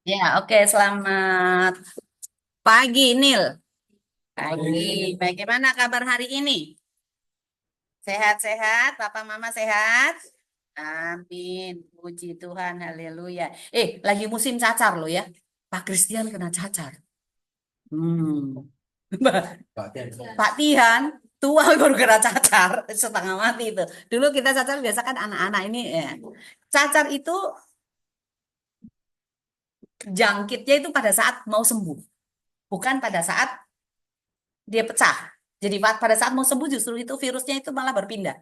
Ya, oke. Selamat pagi, Nil. Pagi. Bagaimana kabar hari ini? Sehat-sehat? Papa Mama sehat? Amin. Puji Tuhan. Haleluya. Lagi musim cacar loh ya. Pak Christian kena cacar. Hmm. Pak Tihan, tua baru kena cacar. Setengah mati itu. Dulu kita cacar biasa kan anak-anak ini ya. Cacar itu jangkitnya itu pada saat mau sembuh. Bukan pada saat dia pecah. Jadi pada saat mau sembuh justru itu virusnya itu malah berpindah.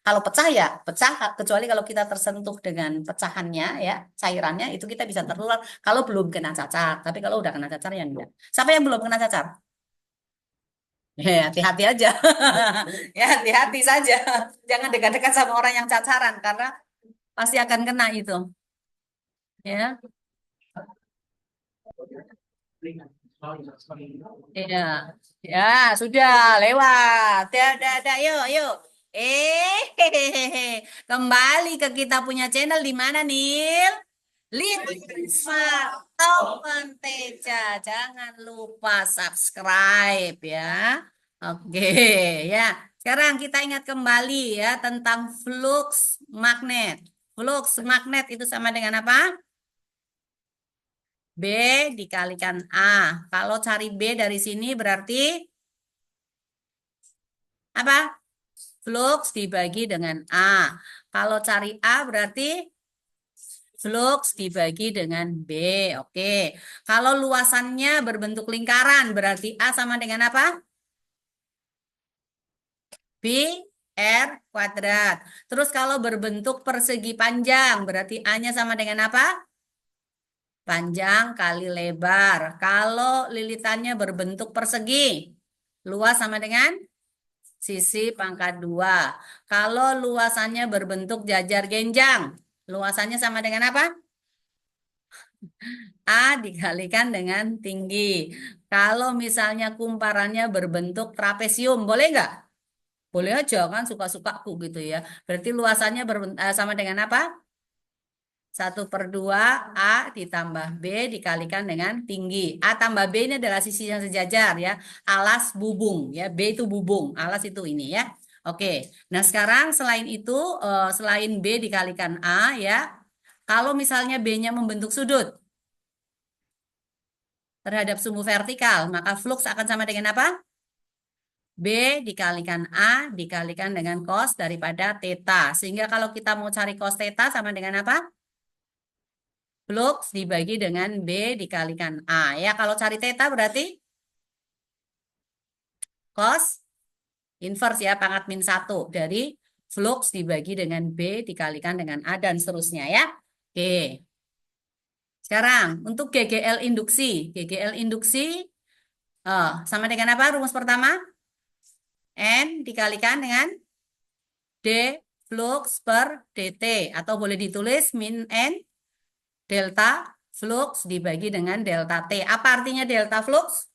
Kalau pecah ya pecah, kecuali kalau kita tersentuh dengan pecahannya ya, cairannya itu kita bisa tertular kalau belum kena cacar. Tapi kalau udah kena cacar ya enggak. Siapa yang belum kena cacar? Hati-hati aja. Ya, hati-hati saja. Jangan dekat-dekat sama orang yang cacaran karena pasti akan kena itu. Ya. Iya, ya sudah lewat. Dah, yuk, yuk. Hehehe. Kembali ke kita punya channel di mana, Nil? Litma Open Teja. Jangan lupa subscribe ya. Oke, ya. Sekarang kita ingat kembali ya tentang flux magnet. Flux magnet itu sama dengan apa? B dikalikan A. Kalau cari B dari sini berarti apa? Flux dibagi dengan A. Kalau cari A berarti flux dibagi dengan B. Oke. Kalau luasannya berbentuk lingkaran berarti A sama dengan apa? B R kuadrat. Terus kalau berbentuk persegi panjang berarti A-nya sama dengan apa? Panjang kali lebar. Kalau lilitannya berbentuk persegi, luas sama dengan sisi pangkat 2. Kalau luasannya berbentuk jajar genjang, luasannya sama dengan apa? A dikalikan dengan tinggi. Kalau misalnya kumparannya berbentuk trapesium, boleh nggak? Boleh aja kan, suka-sukaku gitu ya. Berarti luasannya sama dengan apa? 1/2 A ditambah B dikalikan dengan tinggi. A tambah B ini adalah sisi yang sejajar ya. Alas bubung ya. B itu bubung, alas itu ini ya. Oke. Nah, sekarang selain itu selain B dikalikan A ya. Kalau misalnya B-nya membentuk sudut terhadap sumbu vertikal, maka flux akan sama dengan apa? B dikalikan A dikalikan dengan cos daripada theta. Sehingga kalau kita mau cari cos theta sama dengan apa? Flux dibagi dengan B dikalikan A. Ya, kalau cari theta berarti cos inverse ya, pangkat min 1 dari flux dibagi dengan B dikalikan dengan A dan seterusnya ya. Oke, sekarang untuk GGL induksi. GGL induksi sama dengan apa rumus pertama? N dikalikan dengan D flux per dt. Atau boleh ditulis min N delta flux dibagi dengan delta T. Apa artinya delta flux?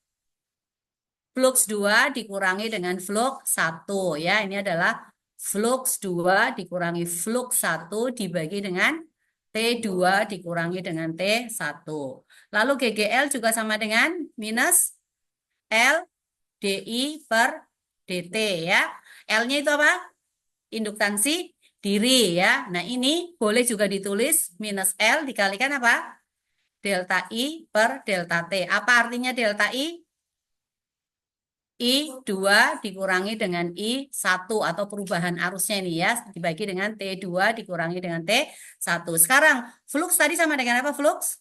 Flux 2 dikurangi dengan flux 1 ya. Ini adalah flux 2 dikurangi flux 1 dibagi dengan T2 dikurangi dengan T1. Lalu GGL juga sama dengan minus L DI per DT ya. L-nya itu apa? Induktansi diri ya. Nah, ini boleh juga ditulis minus L dikalikan apa? Delta I per delta T. Apa artinya delta I? I2 dikurangi dengan I1 atau perubahan arusnya ini ya, dibagi dengan T2 dikurangi dengan T1. Sekarang, flux tadi sama dengan apa flux?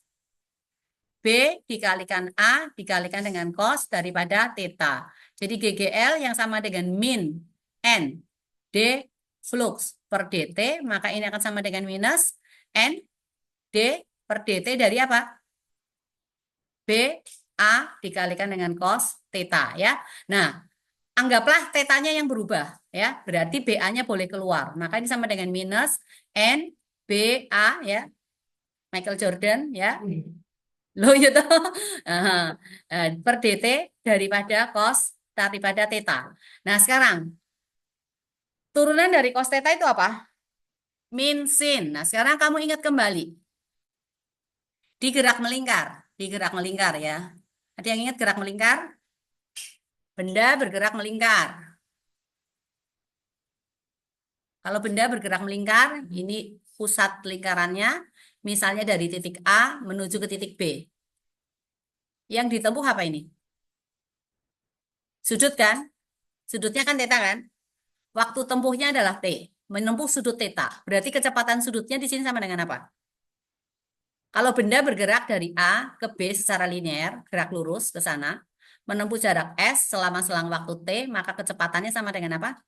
B dikalikan A dikalikan dengan cos daripada theta. Jadi GGL yang sama dengan min N D flux per dt, maka ini akan sama dengan minus N D per dt dari apa? B A dikalikan dengan cos theta ya. Nah, anggaplah tetanya yang berubah ya, berarti BA-nya boleh keluar. Maka ini sama dengan minus N BA ya, Michael Jordan ya. Loh itu per DT daripada cos daripada theta. Nah, sekarang turunan dari cos theta itu apa? Min sin. Nah, sekarang kamu ingat kembali. Digerak melingkar. Digerak melingkar ya. Ada yang ingat gerak melingkar? Benda bergerak melingkar. Kalau benda bergerak melingkar, ini pusat lingkarannya, misalnya dari titik A menuju ke titik B. Yang ditempuh apa ini? Sudut kan? Sudutnya kan theta kan? Waktu tempuhnya adalah T. Menempuh sudut theta. Berarti kecepatan sudutnya di sini sama dengan apa? Kalau benda bergerak dari A ke B secara linear, gerak lurus ke sana, menempuh jarak S selama selang waktu T, maka kecepatannya sama dengan apa?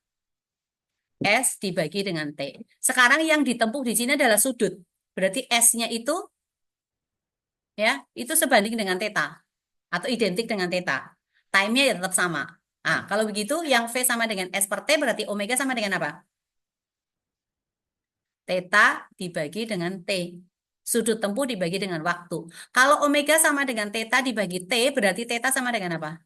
S dibagi dengan T. Sekarang yang ditempuh di sini adalah sudut. Berarti S-nya itu ya, itu sebanding dengan theta atau identik dengan theta. Time-nya ya tetap sama. Nah, kalau begitu yang V sama dengan S per T berarti omega sama dengan apa? Theta dibagi dengan T. Sudut tempuh dibagi dengan waktu. Kalau omega sama dengan theta dibagi T, berarti theta sama dengan apa?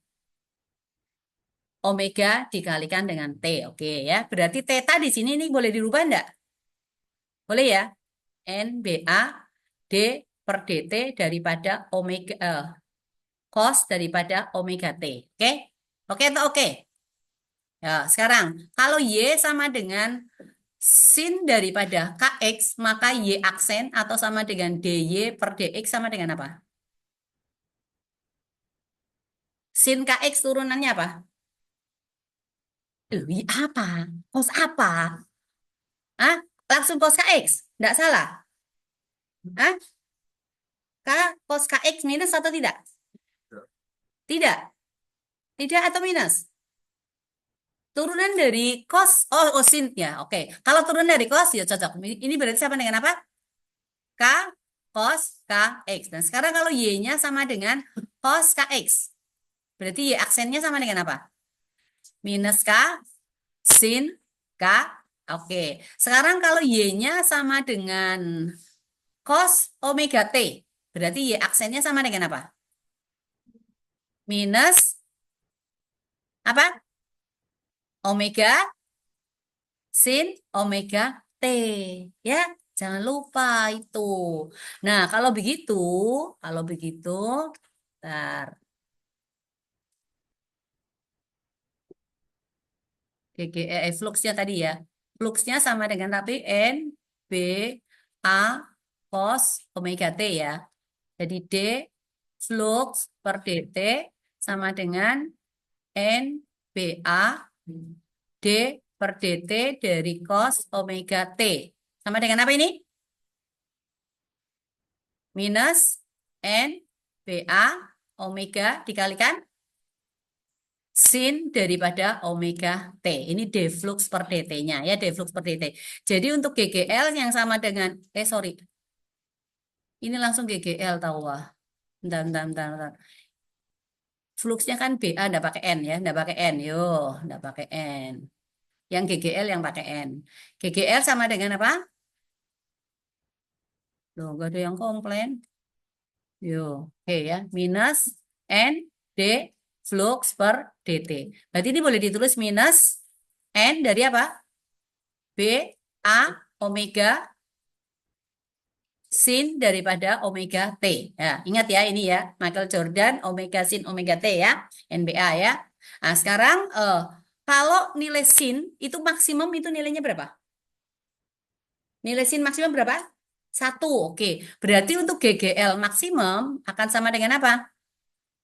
Omega dikalikan dengan T. Oke ya. Berarti theta di sini ini boleh dirubah enggak? Boleh ya? NBA D per DT daripada omega cos daripada omega T. Oke? Oke atau oke? Ya, sekarang kalau Y sama dengan sin daripada KX, maka Y aksen atau sama dengan DY per DX sama dengan apa? Sin KX turunannya apa? Y apa? Cos apa? Hah? Langsung cos KX? Nggak salah? Hah? K cos KX minus atau tidak? Tidak. Tidak atau minus? Turunan dari cos, oh sin ya, oke. Kalau turun dari cos ya cocok. Ini berarti sama dengan apa? K cos KX. Dan sekarang kalau Y-nya sama dengan cos KX. Berarti Y aksennya sama dengan apa? Minus K sin K. Oke. Sekarang kalau Y-nya sama dengan cos omega T. Berarti Y aksennya sama dengan apa? Minus apa? Omega sin omega T. Ya, jangan lupa itu. Nah, kalau begitu, ntar, fluxnya tadi ya. Fluxnya sama dengan tapi N, B, A, cos omega T ya. Jadi D flux per dt sama dengan N, B, A, D per dt dari cos omega T. Sama dengan apa ini? Minus N, B, A, omega dikalikan sin daripada omega T. Ini D flux per dt-nya ya, D flux per dt. Jadi untuk GGL yang sama dengan, sorry, ini langsung GGL tahu wah. Bentar. Fluxnya kan BA enggak pakai N ya, enggak pakai N. Yo, enggak pakai N. Yang GGL yang pakai N. GGL sama dengan apa? Loh, enggak ada yang komplain. Yo, oke ya. Minus N D flux per dt. Berarti ini boleh ditulis minus N dari apa? B A omega sin daripada omega T. Ya, ingat ya ini ya, Michael Jordan omega sin omega T ya, NBA ya. Nah, sekarang kalau nilai sin itu maksimum itu nilainya berapa? Nilai sin maksimum berapa? 1. Oke. Berarti untuk GGL maksimum akan sama dengan apa?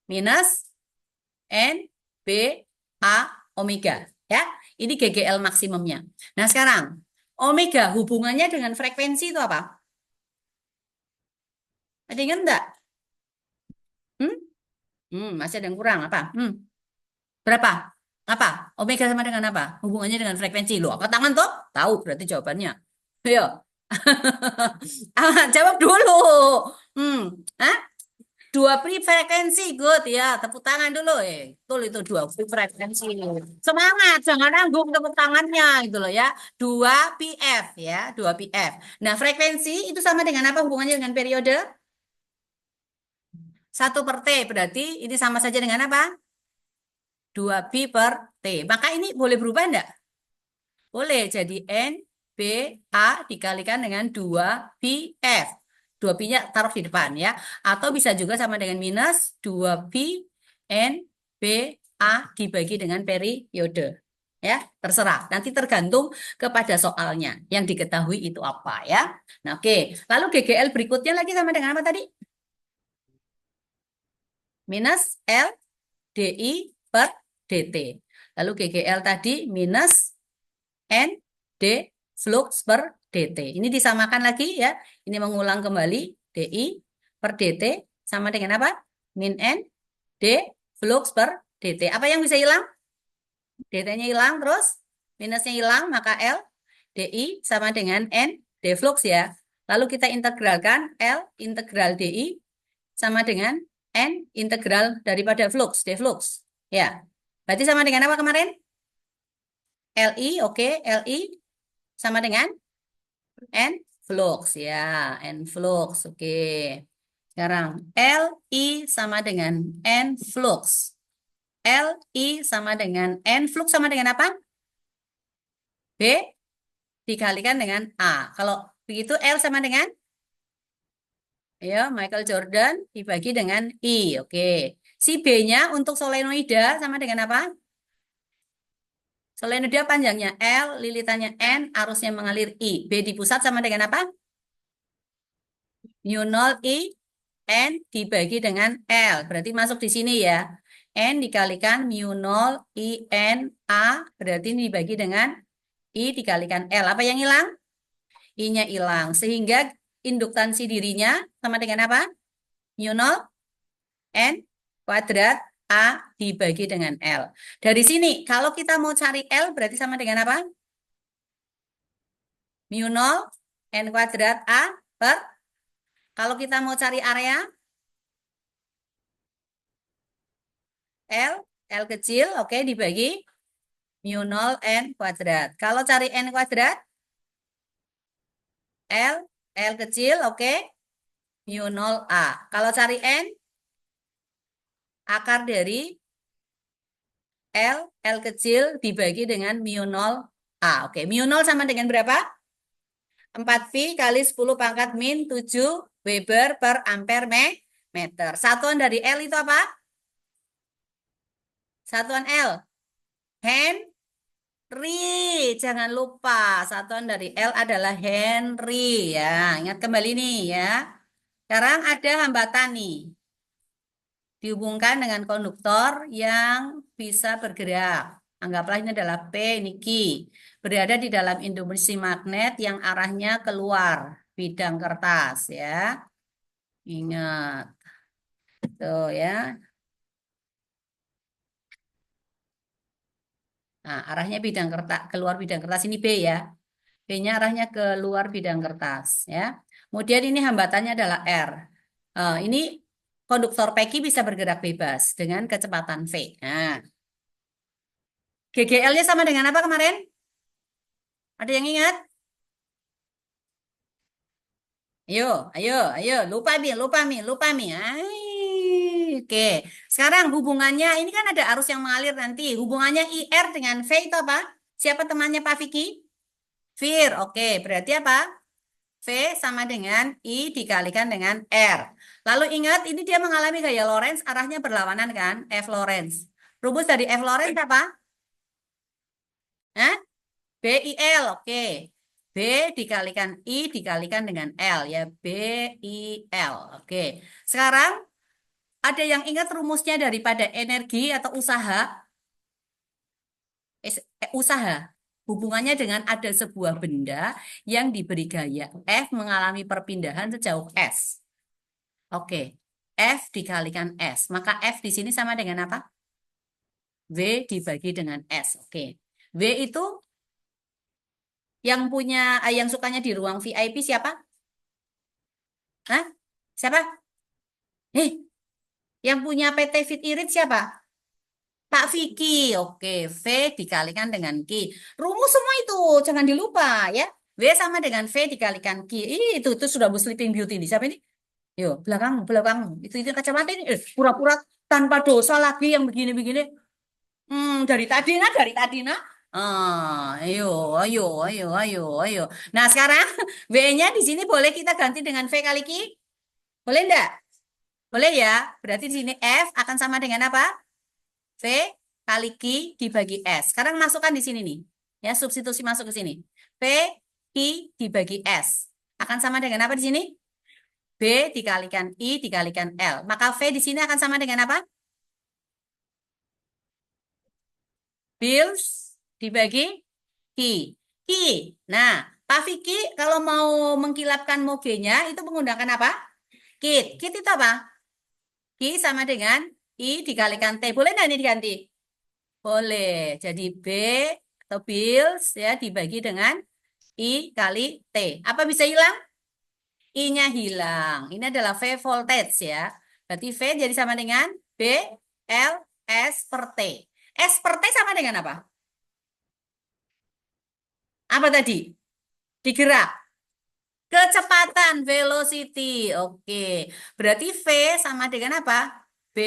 Minus N B A omega ya. Ini GGL maksimumnya. Nah, sekarang omega hubungannya dengan frekuensi itu apa? Ada ingat enggak? Hmm? Masih ada yang kurang apa? Berapa? Apa? Omega sama dengan apa? Hubungannya dengan frekuensi. Loh, apa tangan toh? Tahu berarti jawabannya. Ayo. Jawab dulu. Hmm. Hah? Dua frekuensi, good ya. Tepuk tangan dulu. Betul itu dua frekuensi. Semangat, jangan nanggung tepuk tangannya gitu loh ya. Dua PF ya, dua PF. Nah, frekuensi itu sama dengan apa hubungannya dengan periode? 1/T. Berarti ini sama saja dengan apa? 2B/T. Maka ini boleh berubah enggak? Boleh. Jadi N, B, A dikalikan dengan 2BF. dua pi-nya taruh di depan ya. Atau bisa juga sama dengan minus 2pi N B A dibagi dengan periode. Ya, terserah. Nanti tergantung kepada soalnya. Yang diketahui itu apa ya. Nah, oke. Lalu GGL berikutnya lagi sama dengan apa tadi? Minus L DI per DT. Lalu GGL tadi minus N D flux per DT. Ini disamakan lagi ya. Ini mengulang kembali DI per DT sama dengan apa? Min N D flux per DT. Apa yang bisa hilang? DT-nya hilang terus minusnya hilang maka L DI sama dengan N D flux ya. Lalu kita integralkan L integral DI sama dengan N integral daripada flux, D flux. Ya. Berarti sama dengan apa kemarin? LI, oke. LI sama dengan N flux ya. N flux, oke. Sekarang LI sama dengan N flux. LI sama dengan N flux sama dengan apa? B dikalikan dengan A. Kalau begitu L sama dengan ya Michael Jordan dibagi dengan I. Oke. Si B-nya untuk solenoida sama dengan apa? Solenoida panjangnya L, lilitannya N, arusnya mengalir I. B di pusat sama dengan apa? Mu 0 I N dibagi dengan L. Berarti masuk di sini ya. N dikalikan mu 0 I N A berarti ini dibagi dengan I dikalikan L. Apa yang hilang? I-nya hilang. Sehingga induktansi dirinya sama dengan apa? Mu 0 N kuadrat A dibagi dengan L. Dari sini, kalau kita mau cari L berarti sama dengan apa? Mu 0 N kuadrat A per, kalau kita mau cari area, L, L kecil, oke, dibagi mu 0 N kuadrat. Kalau cari N kuadrat, L, L kecil, oke, mu 0 A. Kalau cari N, akar dari L, L kecil dibagi dengan mu 0 A. Oke, mu 0 sama dengan berapa? 4pi kali 10 pangkat min 7 Weber per ampere meter. Satuan dari L itu apa? Satuan L. Henry. Jangan lupa, satuan dari L adalah Henry ya. Ingat kembali nih ya. Sekarang ada hambatan nih. Dihubungkan dengan konduktor yang bisa bergerak. Anggaplah ini adalah P, ini Q. Berada di dalam induksi magnet yang arahnya keluar bidang kertas ya. Ingat. Tuh ya. Nah, arahnya bidang kertas, keluar bidang kertas ini B ya. B-nya arahnya keluar bidang kertas ya. Kemudian ini hambatannya adalah R. Ini konduktor PQ bisa bergerak bebas dengan kecepatan V. Nah, GGL-nya sama dengan apa kemarin? Ada yang ingat? Ayo, ayo, ayo. Lupa Mi, lupa Mi, lupa Mi. Oke. Sekarang hubungannya, ini kan ada arus yang mengalir nanti. Hubungannya IR dengan V itu apa? Siapa temannya Pak Vicky? Fir. Oke, berarti apa? V sama dengan I dikalikan dengan R. Lalu ingat, ini dia mengalami gaya Lorentz, arahnya berlawanan kan? F Lorentz. Rumus dari F Lorentz apa? Hah? BIL, oke. B dikalikan I dikalikan dengan L ya. BIL, oke. Sekarang, ada yang ingat rumusnya daripada energi atau usaha? Usaha. Hubungannya dengan ada sebuah benda yang diberi gaya F mengalami perpindahan sejauh S. Oke, F dikalikan S. Maka F di sini sama dengan apa? V dibagi dengan S. Oke. V itu yang punya, yang sukanya di ruang VIP siapa? Hah? Siapa? Yang punya PT Fit Irit siapa? Pak Vicky. Oke, V dikalikan dengan Q. Rumus semua itu, jangan dilupa ya. V sama dengan V dikalikan Q. Itu sudah Bu Sleeping Beauty ini. Siapa ini? Yo, belakang, belakang. Itu kacamata ini. Pura-pura tanpa dosa lagi yang begini-begini. Dari tadi nah. Ayo, ayo, ayo, ayo, ayo. Nah, sekarang B-nya di sini boleh kita ganti dengan V kali Q? Boleh enggak? Boleh ya. Berarti di sini F akan sama dengan apa? V kali Q dibagi S. Sekarang masukkan di sini nih. Ya, substitusi masuk ke sini. V Q dibagi S. Akan sama dengan apa di sini? B dikalikan I dikalikan L. Maka V di sini akan sama dengan apa? Bills dibagi Ki. Ki. Nah, Pak Vicky kalau mau mengkilapkan moge-nya itu menggunakan apa? Kit. Kit itu apa? Ki sama dengan I dikalikan T. Boleh nggak ini diganti? Boleh. Jadi B atau bills ya dibagi dengan I kali T. Apa bisa hilang? I-nya hilang. Ini adalah V voltage ya. Berarti V jadi sama dengan B L S per T. S per T sama dengan apa? Apa tadi? Digerak. Kecepatan, velocity. Oke. Berarti V sama dengan apa? B,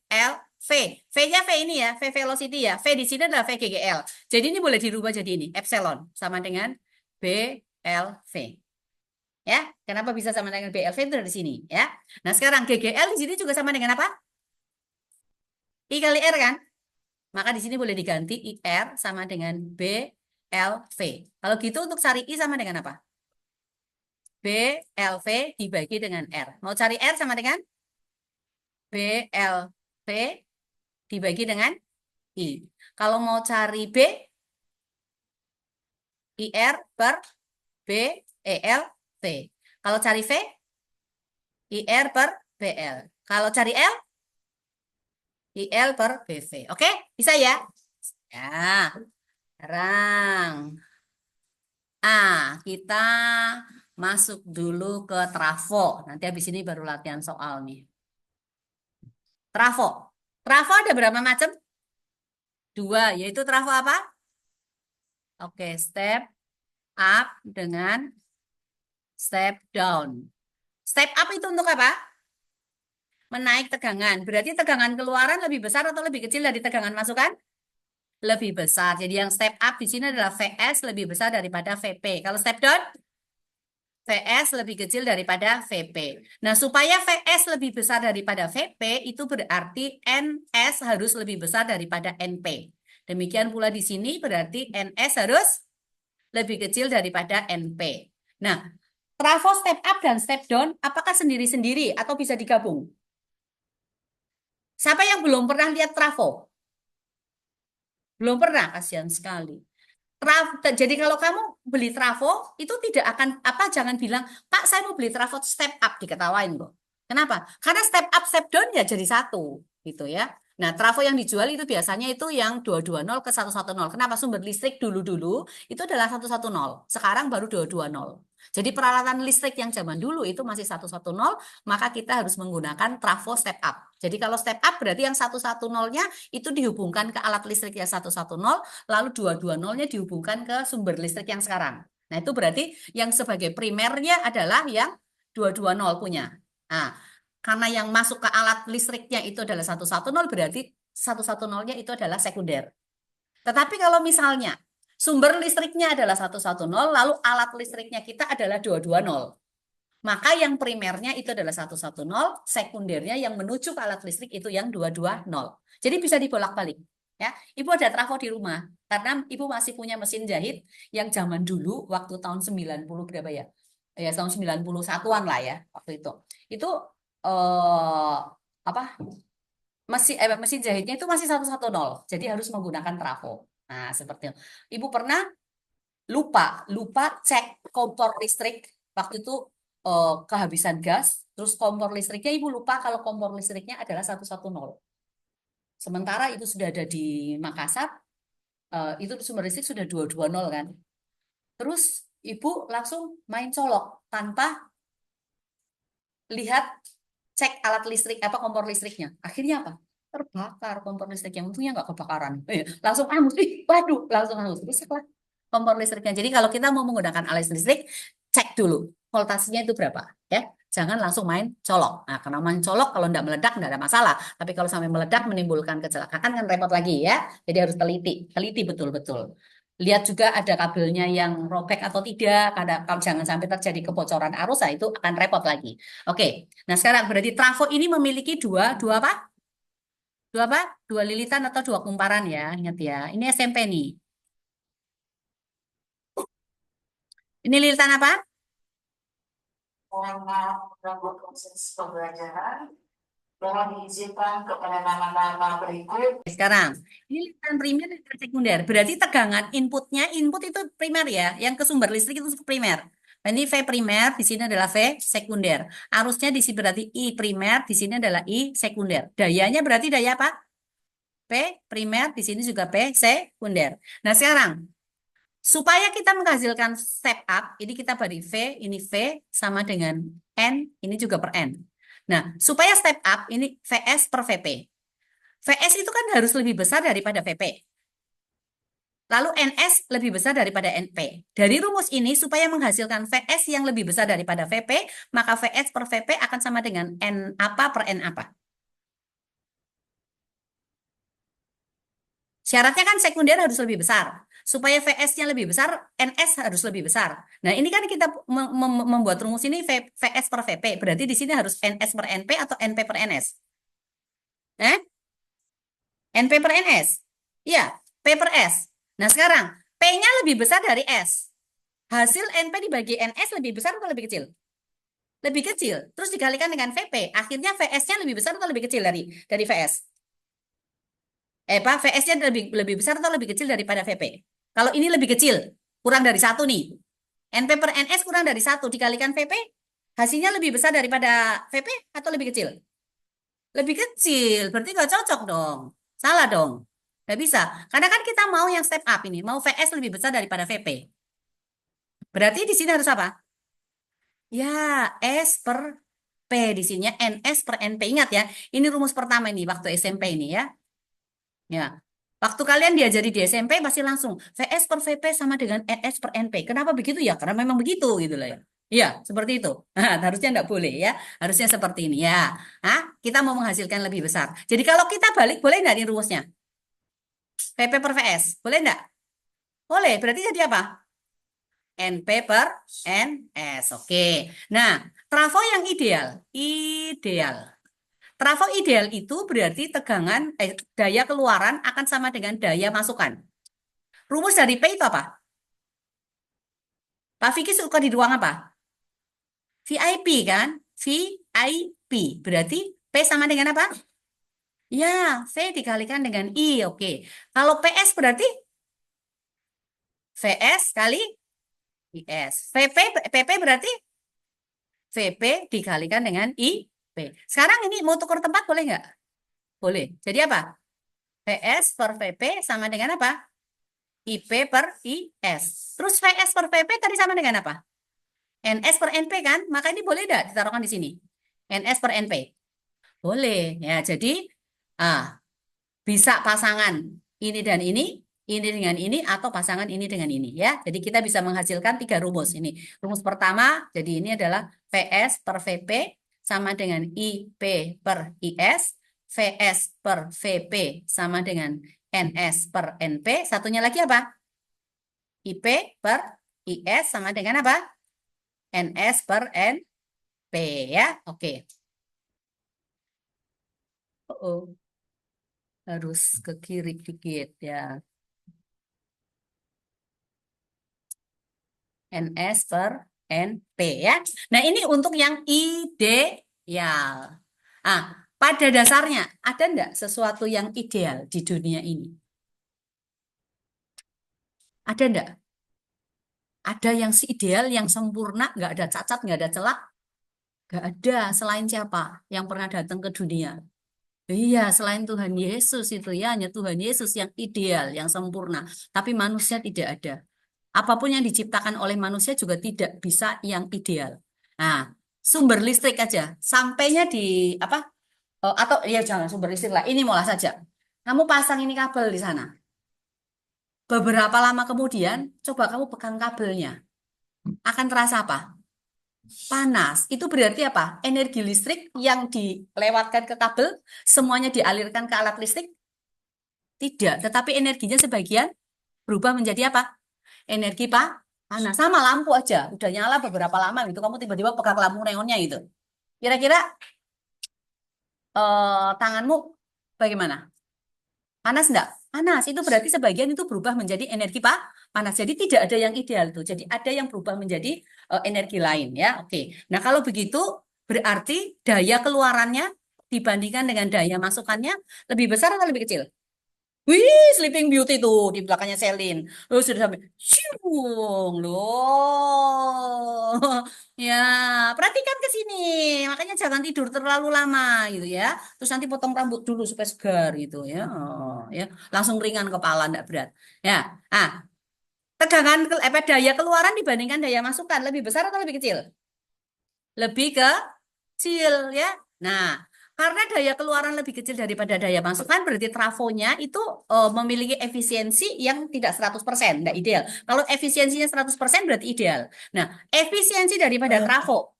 L, V. V-nya V ini ya, V velocity ya. V di sini adalah V GGL. Jadi ini boleh dirubah jadi ini, epsilon. Sama dengan B, L, V. Ya, kenapa bisa sama dengan B, L, V itu dari sini ya. Nah sekarang GGL di sini juga sama dengan apa? I kali R kan? Maka di sini boleh diganti IR sama dengan B, L, V. Kalau gitu untuk cari I sama dengan apa? B, L, V dibagi dengan R. Mau cari R sama dengan B, L, V dibagi dengan I. Kalau mau cari B, IR per B, EL, V. Kalau cari V, IR per BL. Kalau cari L, IL per BV. Oke, bisa ya? Ya, sekarang. Kita masuk dulu ke trafo. Nanti habis ini baru latihan soal nih. Trafo. Trafo ada berapa macam? Dua, yaitu trafo apa? Oke, step up dengan step down. Step up itu untuk apa? Menaik tegangan. Berarti tegangan keluaran lebih besar atau lebih kecil dari tegangan masukan? Lebih besar. Jadi yang step up di sini adalah VS lebih besar daripada VP. Kalau step down, VS lebih kecil daripada VP. Nah, supaya VS lebih besar daripada VP, itu berarti NS harus lebih besar daripada NP. Demikian pula di sini berarti NS harus lebih kecil daripada NP. Nah, trafo step up dan step down, apakah sendiri-sendiri atau bisa digabung? Siapa yang belum pernah lihat trafo? Belum pernah, kasihan sekali. Jadi kalau kamu beli trafo itu tidak akan apa jangan bilang Pak saya mau beli trafo step up diketawain kok. Kenapa? Karena step up step down ya jadi satu gitu ya. Nah, trafo yang dijual itu biasanya itu yang 220 ke 110. Kenapa? Sumber listrik dulu-dulu itu adalah 110. Sekarang baru 220. Jadi peralatan listrik yang zaman dulu itu masih 110, maka kita harus menggunakan trafo step up. Jadi kalau step up berarti yang 110-nya itu dihubungkan ke alat listrik yang 110, lalu 220-nya dihubungkan ke sumber listrik yang sekarang. Nah, itu berarti yang sebagai primernya adalah yang 220 punya. Nah, karena yang masuk ke alat listriknya itu adalah 110, berarti 110-nya itu adalah sekunder. Tetapi kalau misalnya sumber listriknya adalah 110, lalu alat listriknya kita adalah 220. Maka yang primernya itu adalah 110, sekundernya yang menuju ke alat listrik itu yang 220. Jadi bisa dibolak-balik. Ya, Ibu ada trafo di rumah karena Ibu masih punya mesin jahit yang zaman dulu waktu tahun 90 berapa ya? Ya tahun 91-an lah ya waktu itu. Itu apa? Mesin jahitnya itu masih 110. Jadi harus menggunakan trafo. Nah, seperti itu. Ibu pernah lupa cek kompor listrik waktu itu kehabisan gas, terus kompor listriknya ibu lupa kalau kompor listriknya adalah 110. Sementara itu sudah ada di Makassar, itu sumber listrik sudah 220 kan. Terus ibu langsung main colok tanpa lihat cek alat listrik apa kompor listriknya. Akhirnya apa? Terbakar kompor listriknya. Untungnya nggak kebakaran. Langsung angus, waduh, langsung angus. Rusak lah kompor listriknya. Jadi kalau kita mau menggunakan alat listrik, cek dulu voltasenya itu berapa, ya. Jangan langsung main colok. Nah, karena main colok kalau nggak meledak nggak ada masalah. Tapi kalau sampai meledak menimbulkan kecelakaan kan repot lagi ya. Jadi harus teliti, teliti betul-betul. Lihat juga ada kabelnya yang robek atau tidak. Kalau jangan sampai terjadi kebocoran arus, nah itu akan repot lagi. Oke, nah sekarang berarti trafo ini memiliki dua apa? Dua apa? Dua lilitan atau dua kumparan ya. Ingat ya, ini SMP nih. Ini lilitan apa? Mohon mengganggu proses pembelajaran. Mohon diizinkan kepada nama-nama berikut. Sekarang, ini lilitan primer dan sekunder. Berarti tegangan input itu primer ya. Yang ke sumber listrik itu primer. Berarti V primer di sini adalah V sekunder. Arusnya di sini berarti I primer, di sini adalah I sekunder. Dayanya berarti daya apa? P primer, di sini juga P sekunder. Nah, sekarang supaya kita menghasilkan step up, ini kita beri V, ini V sama dengan N, ini juga per N. Nah, supaya step up, ini VS per VP. VS itu kan harus lebih besar daripada VP. Lalu NS lebih besar daripada NP. Dari rumus ini, supaya menghasilkan VS yang lebih besar daripada VP, maka VS per VP akan sama dengan N apa per N apa. Syaratnya kan sekunder harus lebih besar. Supaya VS-nya lebih besar, NS harus lebih besar. Nah, ini kan kita membuat rumus ini VS per VP. Berarti di sini harus NS per NP atau NP per NS. Eh? NP per NS. Iya, P per S. Nah, sekarang P-nya lebih besar dari S. Hasil NP dibagi NS lebih besar atau lebih kecil? Lebih kecil. Terus dikalikan dengan VP. Akhirnya VS-nya lebih besar atau lebih kecil dari VS? Pak, VS-nya lebih besar atau lebih kecil daripada VP? Kalau ini lebih kecil, kurang dari satu nih. NP per NS kurang dari satu dikalikan VP, hasilnya lebih besar daripada VP atau lebih kecil? Lebih kecil, berarti nggak cocok dong. Salah dong. Nggak bisa. Karena kan kita mau yang step up ini, mau VS lebih besar daripada VP. Berarti di sini harus apa? Ya, S per P di sini, NS per NP. Ingat ya, ini rumus pertama ini waktu SMP ini ya. Ya. Waktu kalian diajari di SMP pasti langsung VS per VP sama dengan NS per NP. Kenapa begitu ya? Karena memang begitu gitu loh ya. Iya, seperti itu. Harusnya enggak boleh ya. Harusnya seperti ini ya. Hah? Kita mau menghasilkan lebih besar. Jadi kalau kita balik, boleh enggak ini rumusnya? VP per VS. Boleh enggak? Boleh. Berarti jadi apa? NP per NS. Oke. Nah, trafo yang ideal. Ideal. Trafo ideal itu berarti daya keluaran akan sama dengan daya masukan. Rumus dari P itu apa? Pak Fikri suka di ruang apa? VIP kan? VIP. Berarti P sama dengan apa? Ya, V dikalikan dengan I. Oke. Kalau PS berarti VS kali IS. PP berarti VP dikalikan dengan IP. Sekarang ini mau tukar tempat boleh nggak? Boleh. Jadi apa? PS per VP sama dengan apa? IP per IS. Terus VS per VP tadi sama dengan apa? NS per NP kan? Maka ini boleh tidak ditaruhkan di sini? NS per NP. Boleh. Ya, jadi ah, bisa pasangan ini dan ini dengan ini, atau pasangan ini dengan ini ya. Jadi kita bisa menghasilkan tiga rumus ini. Rumus pertama, jadi ini adalah VS per VP sama dengan IP per IS, VS per VP sama dengan NS per NP. Satunya lagi apa? IP per IS sama dengan apa? NS per NP ya. Oke. Oh, harus ke kiri dikit ya. NS per NP ya. Nah, ini untuk yang ideal. Ah, pada dasarnya ada enggak sesuatu yang ideal di dunia ini? Ada enggak? Ada yang si ideal, yang sempurna, nggak ada cacat, nggak ada celah? Nggak ada. Selain siapa yang pernah datang ke dunia? Iya, selain Tuhan Yesus itu ya, hanya Tuhan Yesus yang ideal, yang sempurna. Tapi manusia tidak ada. Apapun yang diciptakan oleh manusia juga tidak bisa yang ideal. Nah, sumber listrik aja, sampainya di apa? Atau ya jangan sumber listrik lah, ini mola saja. Kamu pasang ini kabel di sana. Beberapa lama kemudian, coba kamu pegang kabelnya. Akan terasa apa? Panas. Itu berarti apa? Energi listrik yang dilewatkan ke kabel, semuanya dialirkan ke alat listrik? Tidak, tetapi energinya sebagian berubah menjadi apa? Energi panas. Sama lampu aja, udah nyala beberapa lama gitu, kamu tiba-tiba pegang lampu neonnya gitu. Kira-kira tanganmu bagaimana? Panas enggak? Panas. Itu berarti sebagian itu berubah menjadi energi panas. Jadi tidak ada yang ideal tuh. Jadi ada yang berubah menjadi energi lain ya. Oke. Nah, kalau begitu berarti daya keluarannya dibandingkan dengan daya masukannya lebih besar atau lebih kecil? Wih, Sleeping Beauty tuh di belakangnya Selin. Oh, sudah sampai cium loh. Ya, perhatikan ke sini. Makanya jangan tidur terlalu lama gitu ya. Terus nanti potong rambut dulu supaya segar gitu ya. Oh, ya, langsung ringan kepala enggak berat. Ya. Ah, tegangan daya keluaran dibandingkan daya masukan lebih besar atau lebih kecil? Lebih kecil ya. Nah, karena daya keluaran lebih kecil daripada daya masukan berarti trafonya itu memiliki efisiensi yang tidak 100%, tidak ideal. Kalau efisiensinya 100% berarti ideal. Nah, efisiensi daripada trafo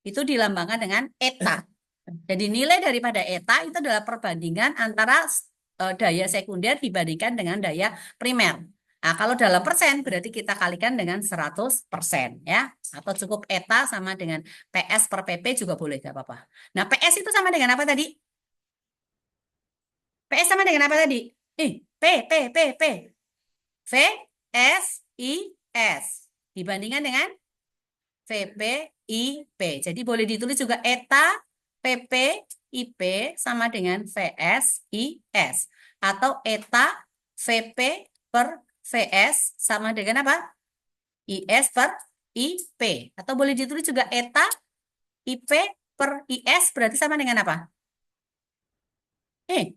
itu dilambangkan dengan eta. Jadi nilai daripada eta itu adalah perbandingan antara daya sekunder dibandingkan dengan daya primer. Nah, kalau dalam persen berarti kita kalikan dengan 100% ya. Atau cukup eta sama dengan PS per PP juga boleh, gak apa-apa. Nah, PS itu sama dengan apa tadi? PS sama dengan apa tadi? P. V, S, I, S. Dibandingkan dengan VP, IP. Jadi boleh ditulis juga eta PP, IP sama dengan VS, IS. Atau eta VP per VS sama dengan apa? IS per IP. Atau boleh ditulis juga eta IP per IS berarti sama dengan apa? Eh,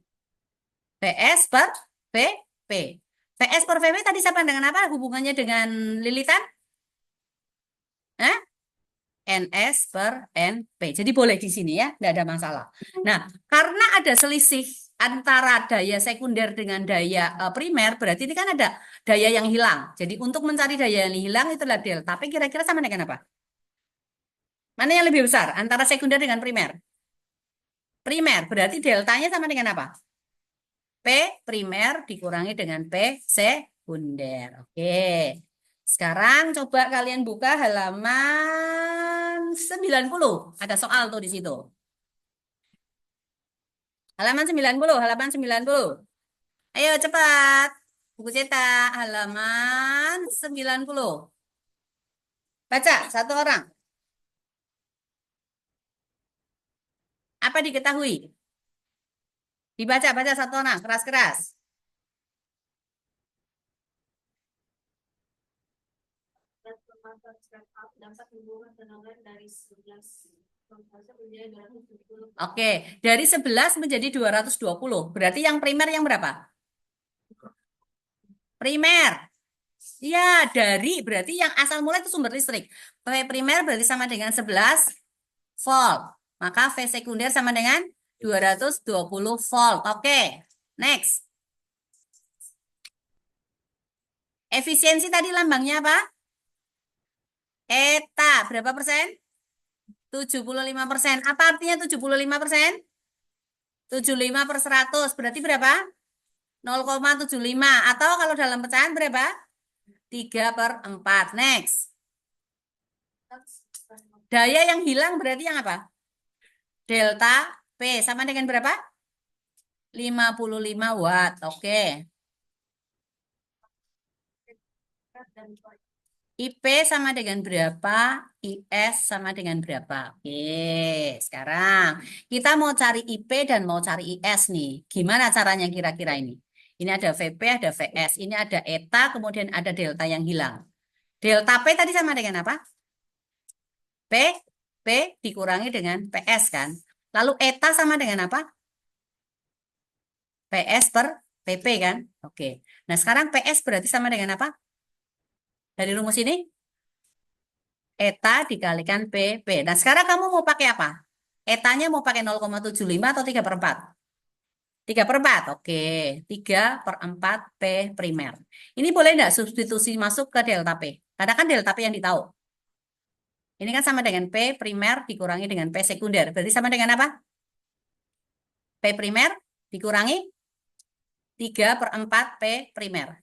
VS per VP. VS per VP tadi sama dengan apa? Hubungannya dengan lilitan? Eh? NS per NP. Jadi boleh di sini ya, tidak ada masalah. Nah, karena ada selisih antara daya sekunder dengan daya primer, berarti ini kan ada daya yang hilang. Jadi untuk mencari daya yang hilang itulah delta. Tapi kira-kira sama dengan apa? Mana yang lebih besar antara sekunder dengan primer? Primer, berarti deltanya sama dengan apa? P primer dikurangi dengan P sekunder. Oke. Sekarang coba kalian buka halaman 90. Ada soal tuh di situ. Halaman 90, halaman 90. Ayo cepat. Buku cetak halaman 90. Baca satu orang. Apa diketahui? Dibaca-baca satu orang, keras-keras. Oke, dari 11 menjadi 220. Berarti yang primer yang berapa? Primer. Ya, dari berarti yang asal mulai itu sumber listrik. V primer berarti sama dengan 11 volt. Maka V sekunder sama dengan 220 volt. Oke, next. Efisiensi tadi lambangnya apa? Eta, berapa persen? 75%. Apa artinya 75%? 75 per 100, berarti berapa? 0,75. Atau kalau dalam pecahan berapa? 3 per 4. Next. Daya yang hilang berarti yang apa? Delta P sama dengan berapa? 55 watt. Oke. IP sama dengan berapa? IS sama dengan berapa? Oke, sekarang kita mau cari IP dan mau cari IS nih. Gimana caranya kira-kira ini? Ini ada VP, ada VS. Ini ada eta, kemudian ada delta yang hilang. Delta P tadi sama dengan apa? P, P dikurangi dengan PS kan? Lalu eta sama dengan apa? PS per PP kan? Oke. Nah sekarang PS berarti sama dengan apa? Dari rumus ini? Eta dikalikan PP. Nah sekarang kamu mau pakai apa? Etanya mau pakai 0,75 atau 3 per 4? 3 per 4, oke. 3 per 4 P primer. Ini boleh nggak substitusi masuk ke delta P? Karena kan delta P yang ditahu. Ini kan sama dengan P primer dikurangi dengan P sekunder. Berarti sama dengan apa? P primer dikurangi 3 per 4 P primer.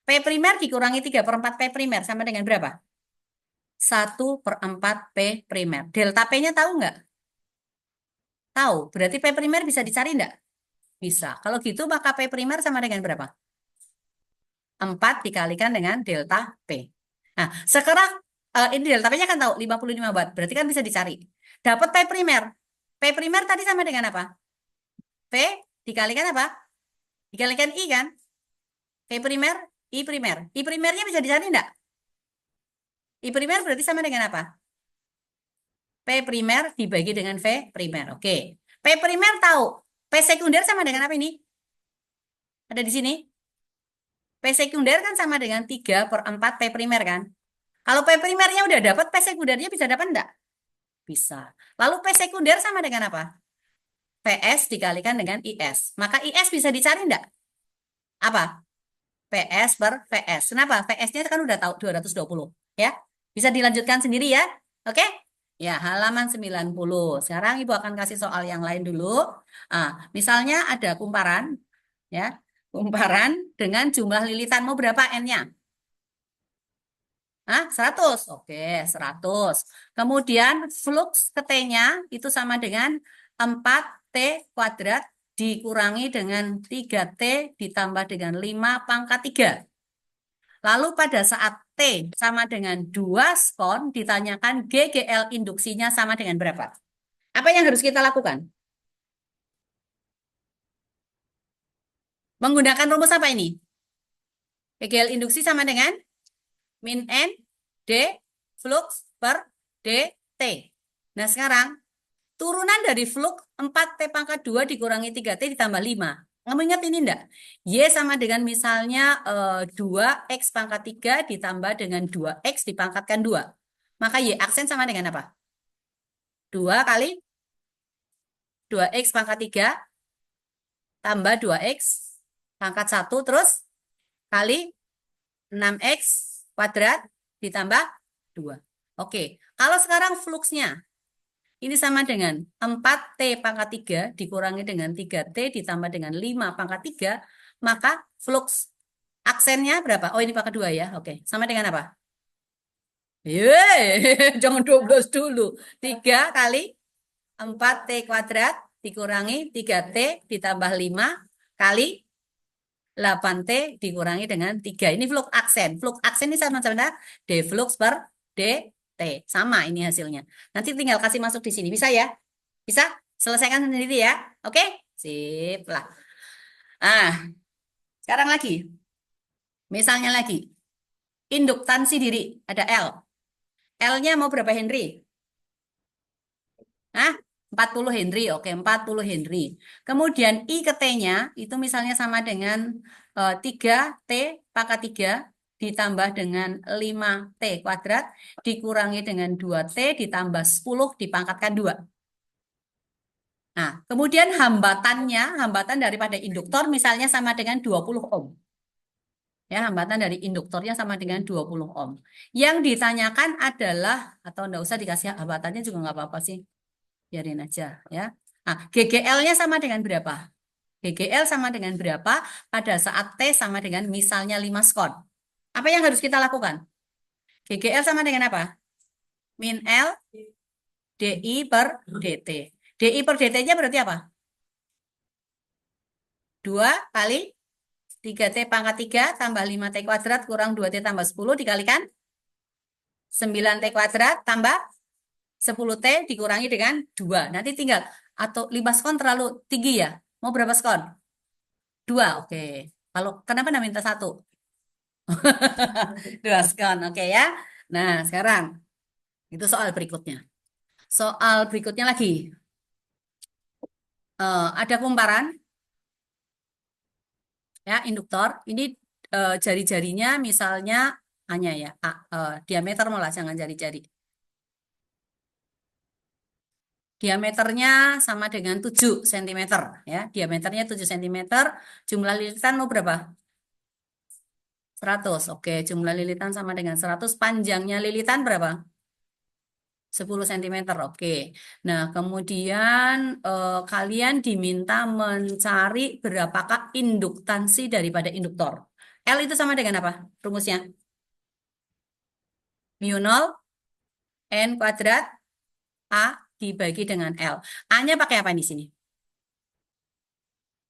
P primer dikurangi 3/4 P primer sama dengan berapa? 1/4 P primer. Delta P-nya tahu nggak? Tahu. Berarti P primer bisa dicari nggak? Bisa. Kalau gitu maka P primer sama dengan berapa? 4 dikalikan dengan delta P. Nah, sekarang ini delta P-nya kan tahu 55 watt. Berarti kan bisa dicari. Dapat P primer. P primer tadi sama dengan apa? P dikalikan apa? Dikalikan I kan? P primer, I primer. I primernya bisa dicari enggak? I primer berarti sama dengan apa? P primer dibagi dengan V primer. Oke. P primer tahu. P sekunder sama dengan apa ini? Ada di sini. P sekunder kan sama dengan 3/4 P primer kan? Kalau P primernya udah dapat, P sekundernya bisa dapat enggak? Bisa. Lalu P sekunder sama dengan apa? PS dikalikan dengan IS. Maka IS bisa dicari enggak? Apa? PS per VS. Kenapa? VS-nya kan udah tahu 220. Ya. Bisa dilanjutkan sendiri ya. Oke? Ya, halaman 90. Sekarang Ibu akan kasih soal yang lain dulu. Misalnya ada kumparan. Ya. Kumparan dengan jumlah lilitan. Mau berapa N-nya? 100. Oke, 100. Kemudian flux ke T-nya itu sama dengan 4T kuadrat dikurangi dengan 3T ditambah dengan 5 pangkat 3. Lalu pada saat T sama dengan 2 skon, ditanyakan GGL induksinya sama dengan berapa? Apa yang harus kita lakukan? Menggunakan rumus apa ini? GGL induksi sama dengan min N D flux per DT. Nah sekarang, turunan dari flux 4T pangkat 2 dikurangi 3T ditambah 5. Kamu ingat ini enggak? Y sama dengan misalnya 2X pangkat 3 ditambah dengan 2X dipangkatkan 2. Maka Y aksen sama dengan apa? 2 kali 2X pangkat 3 tambah 2X pangkat 1 terus kali 6X kuadrat ditambah 2. Oke, kalau sekarang fluxnya ini sama dengan 4T pangkat 3 dikurangi dengan 3T ditambah dengan 5 pangkat 3, maka flux aksennya berapa? Oh, ini pangkat 2 ya. Oke, sama dengan apa? Yeay, jangan 12 dulu. 3 kali 4T kuadrat dikurangi 3T ditambah 5 kali 8T dikurangi dengan 3. Ini flux aksen. Flux aksen ini sama-sama D flux per DT. Sama ini hasilnya. Nanti tinggal kasih masuk di sini. Bisa ya? Bisa? Selesaikan sendiri ya. Oke? Sip lah. Sekarang lagi. Misalnya lagi. Induktansi diri. Ada L. L-nya mau berapa Henry? 40 Henry. Oke, 40 Henry. Kemudian I ke T-nya itu misalnya sama dengan 3T pangkat 3 ditambah dengan 5T kuadrat dikurangi dengan 2T ditambah 10 dipangkatkan 2. Nah, kemudian hambatan daripada induktor misalnya sama dengan 20 ohm. Ya, hambatan dari induktornya sama dengan 20 ohm. Yang ditanyakan adalah, atau enggak usah dikasih hambatannya juga nggak apa-apa sih. Biarin aja ya. Nah, GGL-nya sama dengan berapa? GGL sama dengan berapa pada saat T sama dengan misalnya 5 skon? Apa yang harus kita lakukan? GGL sama dengan apa? Min L DI per DT. DI per DT-nya berarti apa? 2 kali 3T pangkat 3 tambah 5T kuadrat kurang 2T tambah 10 dikalikan 9T kuadrat tambah 10T dikurangi dengan 2. Nanti tinggal, atau 5 skon terlalu tinggi ya? Mau berapa skon? 2, oke. Kalau kenapa anda minta 1? 2 skon, oke ya. Nah, sekarang itu soal berikutnya. Soal berikutnya lagi. Ada kumparan ya, induktor. Ini jari-jarinya misalnya hanya ya, diameter malah jangan jari-jari. Diameternya sama dengan 7 cm ya. Diameternya 7 cm. Jumlah lilitan mau berapa? 100. Oke, jumlah lilitan sama dengan 100. Panjangnya lilitan berapa? 10 cm. Oke. Nah, kemudian kalian diminta mencari berapakah induktansi daripada induktor. L itu sama dengan apa? Rumusnya. Mu nol N kuadrat A dibagi dengan L. A-nya pakai apa di sini?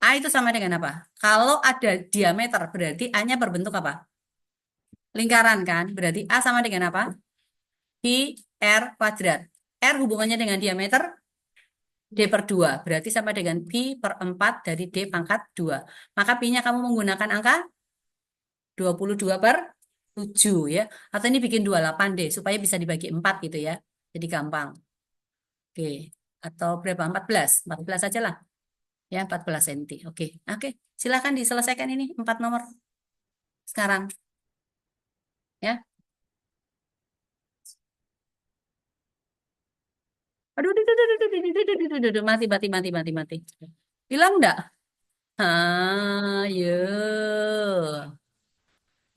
A itu sama dengan apa? Kalau ada diameter, berarti A-nya berbentuk apa? Lingkaran kan? Berarti A sama dengan apa? Pi R kuadrat. R hubungannya dengan diameter D per 2. Berarti sama dengan Pi per 4 dari D pangkat 2. Maka Pi-nya kamu menggunakan angka 22 per 7 ya. Atau ini bikin 28 deh, supaya bisa dibagi 4 gitu ya. Jadi gampang. Oke. Atau berapa? 14. 14 aja lah. Ya, 14 cm. Oke. Oke. Silakan diselesaikan ini 4 nomor sekarang. Ya. Aduh, aduh, aduh, aduh, aduh, aduh, aduh, aduh, aduh, aduh. Mati, mati, mati, mati, mati. Hilang enggak? Ah, yo.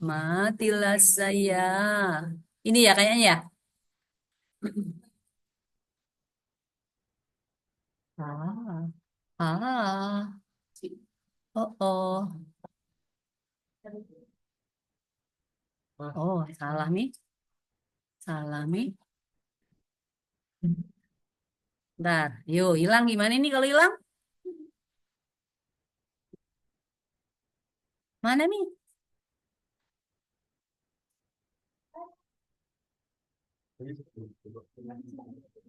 Matilah saya. Ini ya kayaknya ya. Ah. Ah. Oh, oh. Oh, salah nih. Salah nih. Bentar. Yuk, hilang gimana nih kalau hilang? Mana nih?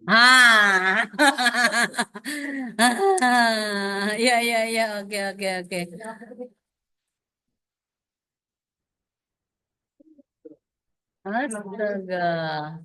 Ah. Ya, ya, ya. Oke, oke, oke. Astaga.